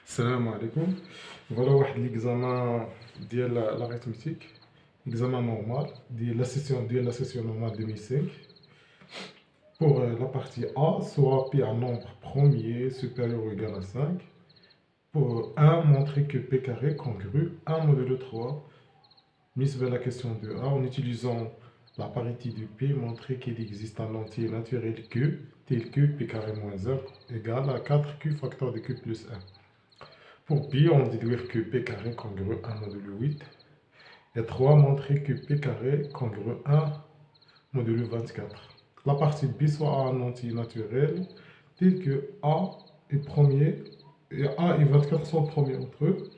Salam alaikum. Voilà l'examen de l'arithmétique, examen normal de la session normale 2005. Pour la partie A, soit P un nombre premier supérieur ou égal à 5. Pour 1, montrer que P carré congru 1 modulo 3. Mise vers la question de A, en utilisant la parité de P, montrer qu'il existe un entier naturel Q, tel que P carré moins 1 égale à 4Q facteur de Q plus 1. Pour Pi, on déduire que P carré congru 1 modulo 8. Et 3, montrer que P carré congru 1 modulo 24. La partie B soit un entier naturel tel que A est premier et A et 24 sont premiers entre eux.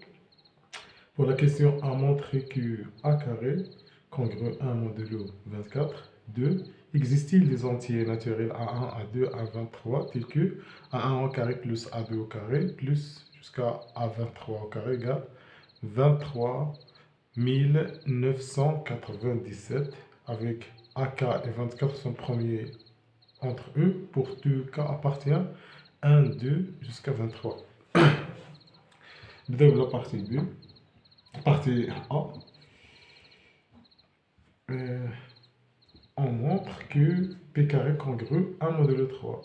Pour la question A, montrer que A carré congru 1 modulo 24. 2. Existe-t-il des entiers naturels A1, A2, A23 tels que A1 au carré plus A2 au carré plus jusqu'à A23 au carré égale 23 997 avec AK et 24 sont premiers entre eux pour tout cas appartient 1, 2 jusqu'à 23. De la partie B, partie A, on montre que P carré congru 1 modulo 3.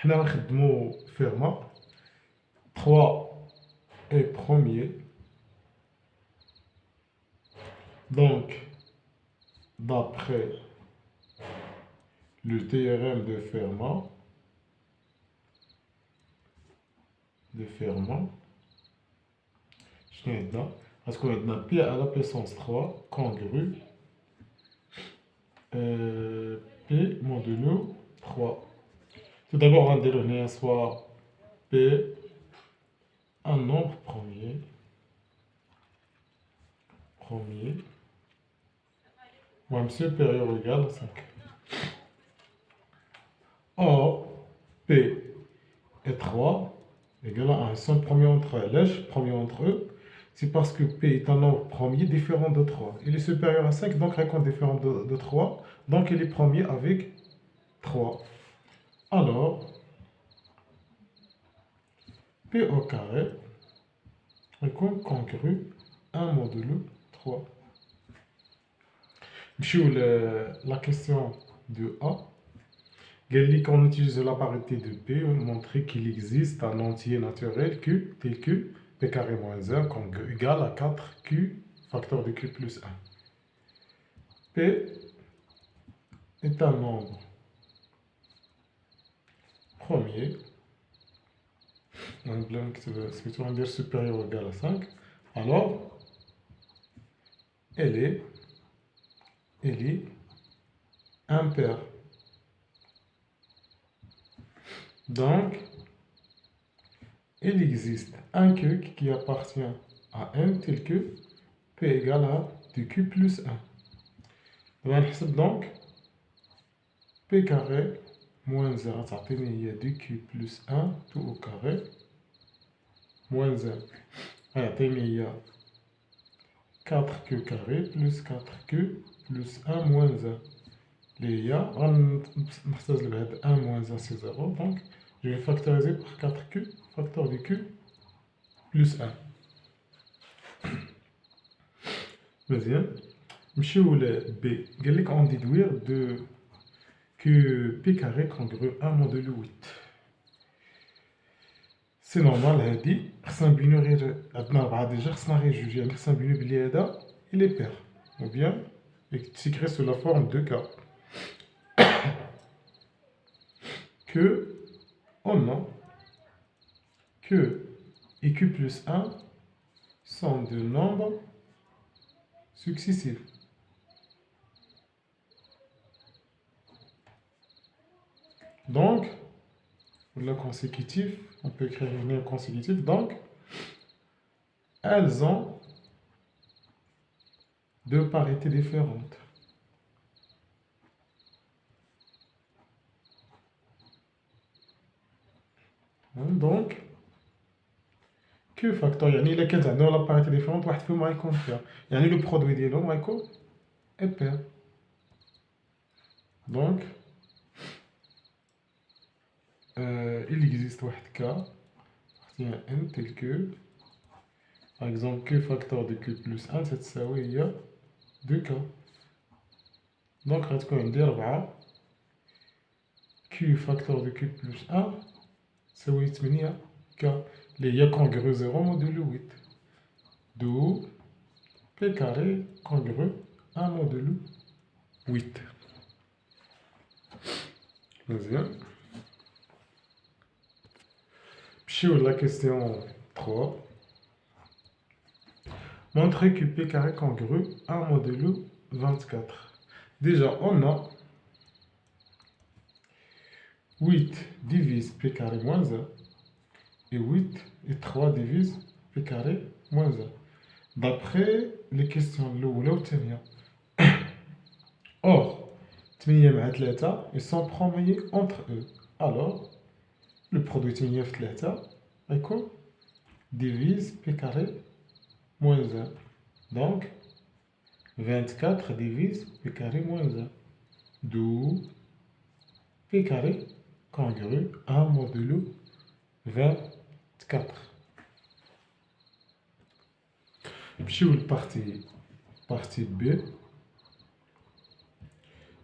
On va Fermat 3 est premier. Donc, d'après le théorème de Fermat, parce qu'on a P à la puissance 3 congru P modulo 3. Tout d'abord, on va donner soit P un nombre premier, moins supérieur ou égal à 5. Or, P et 3 égale à 1. Ils sont premiers entre eux. Premier entre eux. C'est parce que P est un nombre premier différent de 3. Il est supérieur à 5, donc un compte différent de 3. Donc il est premier avec 3. Alors, P au carré est congru 1 modulo 3. Sur la question de A, on utilise la parité de P pour montrer qu'il existe un entier naturel Q tel que P carré moins 1 égale à 4Q facteur de Q plus 1. P est un nombre premier, on va dire supérieur ou égal à 5, alors elle est impaire. Donc, il existe un Q qui appartient à M tel que P égale à 2Q plus 1. On va donc P carré moins 1, ça fait 2Q plus 1 tout au carré moins 1. Il y a 4Q carré plus 4Q plus 1 moins 1. Il y a 1 moins 1 c'est 0. Donc je vais factoriser par 4Q, facteur de Q plus 1. Deuxième, monsieur le B, on déduire que P carré congru 1 modulo 8. C'est normal, il est pair. Ou bien, s'écrit sous la forme de K. Que, on a que et Q plus 1 sont de nombres successifs. Donc, le consécutif, on peut écrire une ligne consécutive, donc, elles ont deux parités différentes. Donc, Q factoriel, il y a la parité différente, le produit des nombres est pair. Donc, il existe un cas appartient à n tel que, par exemple, q facteur de q plus 1 تتساوي هي 2k. دونك غتكون عندي 4 q facteur de q plus 1 تساوي 8k اللي هي congru 0 modulo 8. D'où p carré congru 1 modulo 8. مزيان. نمشيو la question 3. Montrer que p carré congru 1 modulo 24. Déjà, on a 8 divise p carré moins 1 et 8 et 3 divise p carré moins 1. D'après les questions de l'eau ou l'autre. Or, 8 مع 3 ils sont promis entre eux. Alors, le produit 8 في 3 يكون divise p carré moins 1. Donc, 24 divise p carré moins 1. D'où p carré congru 1 modulo 24. Puis la partie B,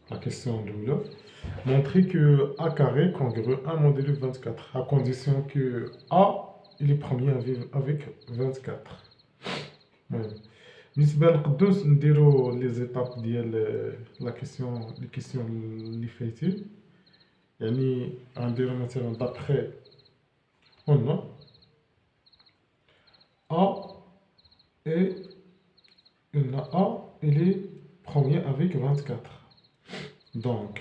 la question de là. Montrer que A carré congru 1 modulo 24, à condition que A il est premier avec 24. بالنسبة للقدوس نديرو les étapes ديال la question, les questions اللي فايتين. يعني غنديرو مثلا d'après on a A et A il est premier avec 24. Donc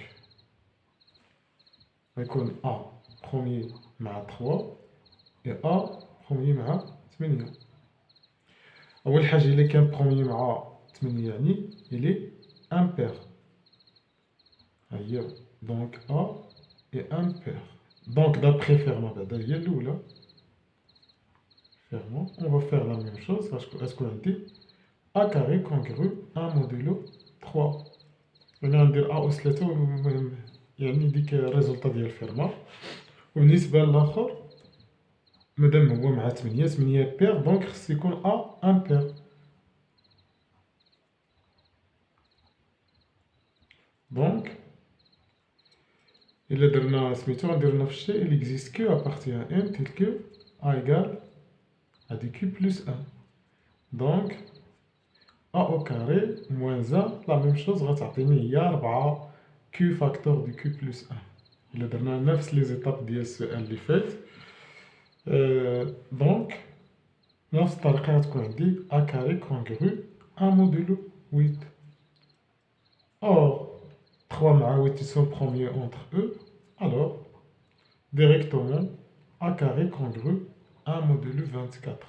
يكون A premier مع 3 et A premier مع 8. أول حاجة إلا كان premier مع 8 يعني il est impair. هي donc A est impair. Donc d'après Fermat بعدا هي الأولى. Fermat, on va faire la même chose parce que est-ce qu'on a dit A carré congru 1 modulo 3. هنا ندير A أس 3 المهم يعني ديك الريزولطا ديال فيرما. وبالنسبة للآخر مادام هو مع 8 بير دونك خص يكون A امبير. دونك إلا درنا سميتو غنديرو نفس الشيء il existe que à partir de n tel que A égale à du q plus 1. Donc A au carré moins 1 la même chose غتعطيني هي 4 q facteur du q plus 1. إلا درنا نفس les étapes ديال السؤال اللي فات. Donc نفس الطريقة غتكون عندي A carré congru 1 modulo 8. Or 3 مع 8 ils sont premiers entre eux. Alors directement A carré congru 1 modulo 24.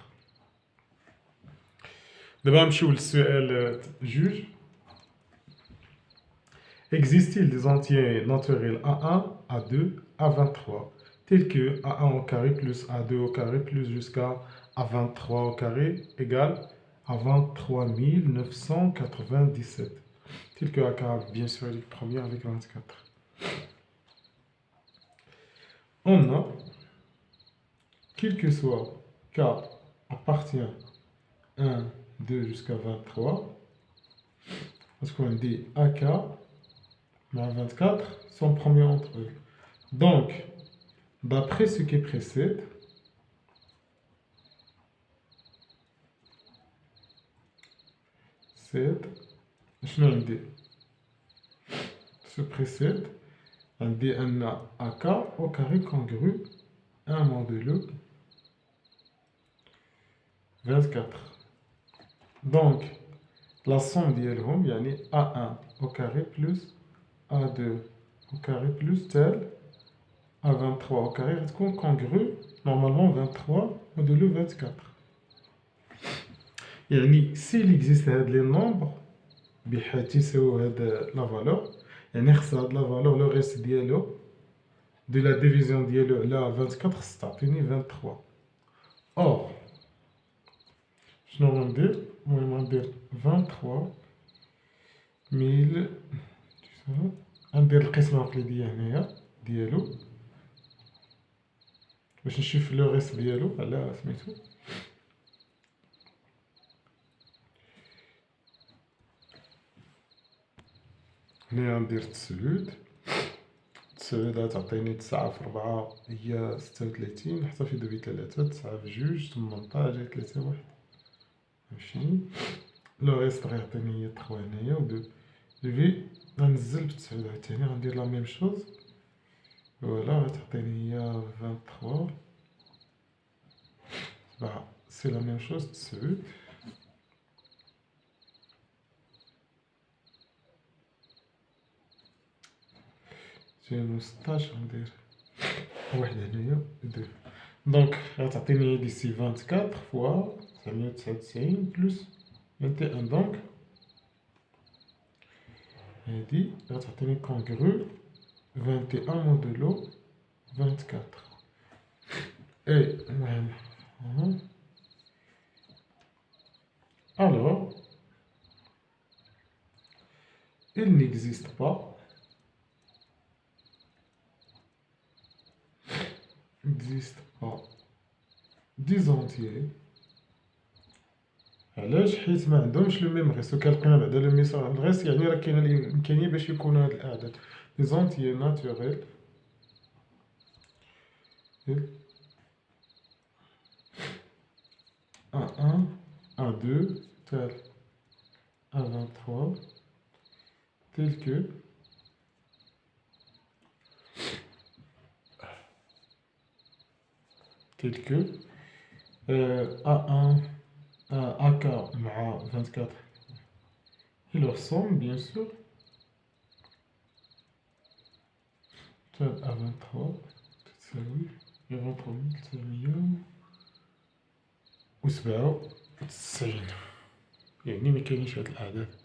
دابا نمشيو للسؤال جوج. Existe-t-il des entiers naturels A1, A2, A23 tels que A1 au carré plus A2 au carré plus jusqu'à A23 au carré égale à 23 997 tel que A carré bien sûr est le premier avec 24. On a quel que soit K appartient 1, 2 jusqu'à 23 parce qu'on dit AK 24 sont premiers entre eux. Donc, d'après ce qui précède, ce précède, on dit un AK au carré congru 1 modulo 24. Donc, la somme d'Yelhom, yani A1 au carré plus A2 au carré plus tel A23 au carré est congru normalement 23 modulo 24. يعني s'il existe les nombres بحيث يساويو هاد la valeur يعني خص هاد la valeur le reste ديالو de la division ديالو على 24 خص تعطيني 23. Or شنو غندير؟ المهم غندير 23 1000 غندير القسمة العقلية هنايا ديالو باش نشوف لو ريست ديالو على سميتو. هنا غندير 9 غتعطيني 9 في 4 هي 36 حتى في 2 3 9 في 2 18 جاي 3 1 20. لو ريست غيعطيني هي 3 هنايا و 2 في غنزل ب 9 عاوتاني غندير لا ميم شوز فوالا غتعطيني هي 23 سي لا ميم شوز 9 16 غندير واحد هنايا 2 دونك غتعطيني ديسي 24 فوا 999 بلس 21 دونك هادي غتعطيني كونغرو 21 موديلو 24 اي المهم alors il n'existe pas des entiers علاش؟ حيت ما عندهمش لو ميم غيس. وكنلقينا بعدا لو ميم غيس يعني راه كاينه الامكانيه باش يكونوا هاد الاعداد لي زونتيي ناتوريل A1 A2 tel A23 tel que A1 AK مع 24 il leur ressemble bien sûr tel A23 تساوي 23997 يعني ما كاينينش هاد الاعداد.